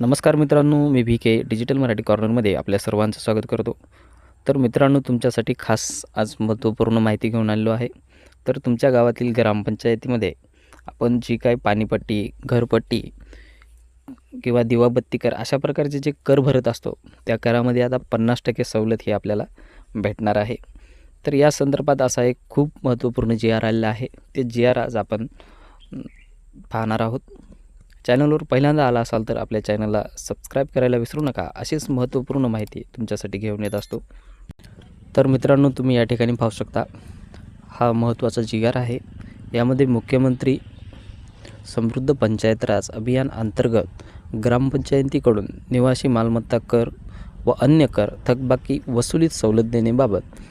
नमस्कार मित्रांनो, मी VK digital Marathi कॉर्नरमध्ये आपल्या सर्वांचं स्वागत करतो. तर मित्रांनो, तुमच्यासाठी खास आज महत्त्वपूर्ण माहिती घेऊन आलेलो आहे. तर तुमच्या गावातील ग्रामपंचायतीमध्ये आपण जी काही पाणीपट्टी, घरपट्टी किंवा दिवाबत्ती कर अशा प्रकारचे जे कर भरत असतो, त्या करामध्ये आता 50% सवलत ही आपल्याला भेटणार आहे. तर या संदर्भात असा एक खूप महत्त्वपूर्ण GR आलेला आहे. ते GR आज आपण पाहणार आहोत. चॅनलवर पहिल्यांदा आला असाल तर आपल्या चॅनलला सबस्क्राईब करायला विसरू नका. अशीच महत्त्वपूर्ण माहिती तुमच्यासाठी घेऊन येत असतो. तर मित्रांनो, तुम्ही या ठिकाणी पाहू शकता, हा महत्त्वाचा GR आहे. यामध्ये मुख्यमंत्री समृद्ध पंचायत राज अभियान अंतर्गत ग्रामपंचायतीकडून निवासी मालमत्ता कर व अन्य कर थकबाकी वसुलीत सवलत देण्याबाबत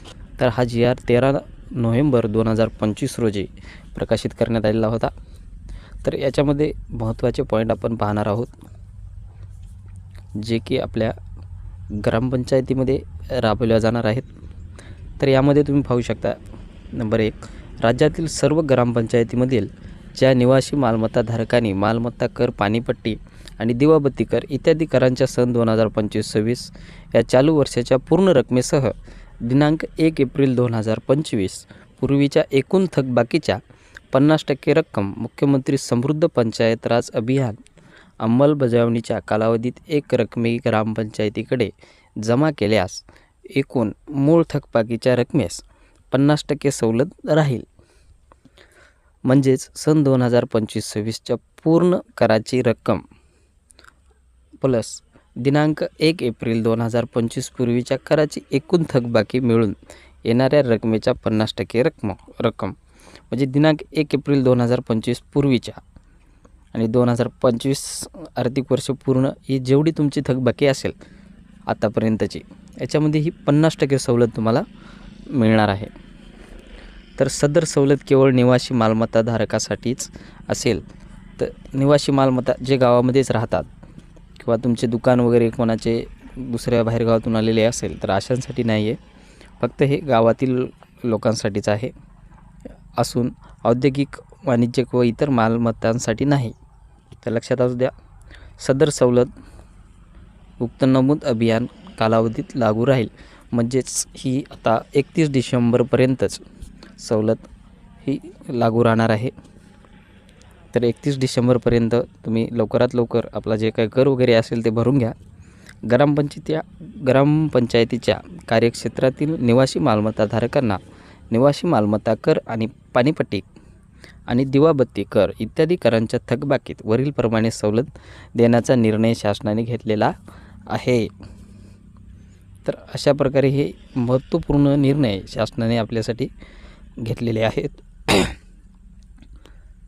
तर हा GR 13 नोव्हेंबर 2025 रोजी प्रकाशित करण्यात आलेला होता. तर याच्यामध्ये महत्त्वाचे पॉईंट आपण पाहणार आहोत, जे की आपल्या ग्रामपंचायतीमध्ये राबवल्या जाणार आहेत. तर यामध्ये तुम्ही पाहू शकता, नंबर 1, राज्यातील सर्व ग्रामपंचायतीमधील ज्या निवासी मालमत्ताधारकांनी मालमत्ता कर, पाणीपट्टी आणि दिवाबत्ती कर इत्यादी करांच्या सन 2025-26 या चालू वर्षाच्या पूर्ण रकमेसह दिनांक 1 एप्रिल 2025 पूर्वीच्या एकूण थकबाकीच्या 50% रक्कम मुख्यमंत्री समृद्ध पंचायत राज अभियान अंमलबजावणीच्या कालावधीत एक रकमी ग्रामपंचायतीकडे जमा केल्यास एकूण मूळ थकबाकीच्या रकमेस 50% सवलत राहील. म्हणजेच सन 2025-26च्या पूर्ण कराची रक्कम प्लस दिनांक 1 एप्रिल 2025 पूर्वीच्या कराची एकूण थकबाकी मिळून येणाऱ्या रकमेच्या 50% रक्कम म्हणजे दिनांक 1 एप्रिल 2025 पूर्वीच्या आणि 2025 आर्थिक वर्ष पूर्ण ही जेवढी तुमची थकबाकी असेल आतापर्यंतची, याच्यामध्ये ही 50% सवलत तुम्हाला मिळणार आहे. तर सदर सवलत केवळ निवासी मालमत्ताधारकासाठीच असेल. तर निवासी मालमत्ता जे गावामध्येच राहतात किंवा तुमचे दुकान वगैरे कोणाचे दुसऱ्या बाहेरगावातून आलेले असेल तर अशांसाठी नाही आहे, फक्त हे गावातील लोकांसाठीच आहे असून औद्योगिक, वाणिज्यिक व इतर मालमत्तांसाठी नाही. तर लक्षात असू द्या, सदर सवलत उक्त नमूद अभियान कालावधीत लागू राहील. म्हणजेच ही आता 31 डिसेंबरपर्यंतच सवलत ही लागू राहणार आहे. तर 31 डिसेंबरपर्यंत तुम्ही लवकरात लवकर आपला जे काही कर वगैरे असेल ते भरून घ्या. ग्रामपंचायतीच्या कार्यक्षेत्रातील निवासी मालमत्ताधारकांना निवासी मालमत्ता कर आणि पाणीपट्टी आणि दिवाबत्ती कर इत्यादी करांच्या थकबाकीत वरीलप्रमाणे सवलत देण्याचा निर्णय शासनाने घेतलेला आहे. तर अशा प्रकारे हे महत्त्वपूर्ण निर्णय शासनाने आपल्यासाठी घेतलेले आहेत.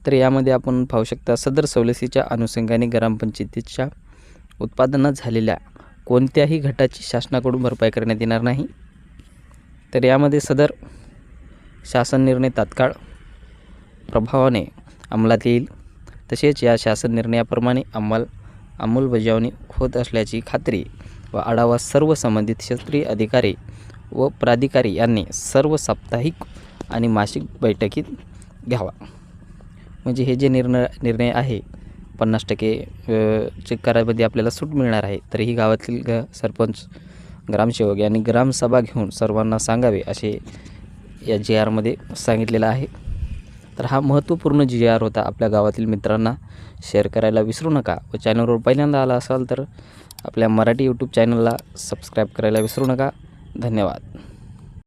तर यामध्ये आपण पाहू शकता, सदर सवलतीच्या अनुषंगाने ग्रामपंचायतीच्या उत्पादनात झालेल्या कोणत्याही घटाची शासनाकडून भरपाई करण्यात येणार नाही. तर यामध्ये सदर शासन निर्णय तात्काळ प्रभावाने अंमलात येईल. तसेच या शासन निर्णयाप्रमाणे अंमलबजावणी होत असल्याची खात्री व आढावा सर्व संबंधित क्षेत्रीय अधिकारी व प्राधिकारी यांनी सर्व साप्ताहिक आणि मासिक बैठकीत घ्यावा. म्हणजे हे जे निर्णय आहे 50% चे करामध्ये आपल्याला सूट मिळणार आहे, तर ही गावातील सरपंच, ग्रामसेवक यांनी ग्रामसभा घेऊन सर्वांना सांगावे असे या GRमध्ये सांगितलेलं आहे. तर हा महत्त्वपूर्ण GR होता. आपल्या गावातील मित्रांना शेअर करायला विसरू नका व चॅनलवर पहिल्यांदा आला असाल तर आपल्या मराठी यूट्यूब चॅनलला सबस्क्राईब करायला विसरू नका. धन्यवाद.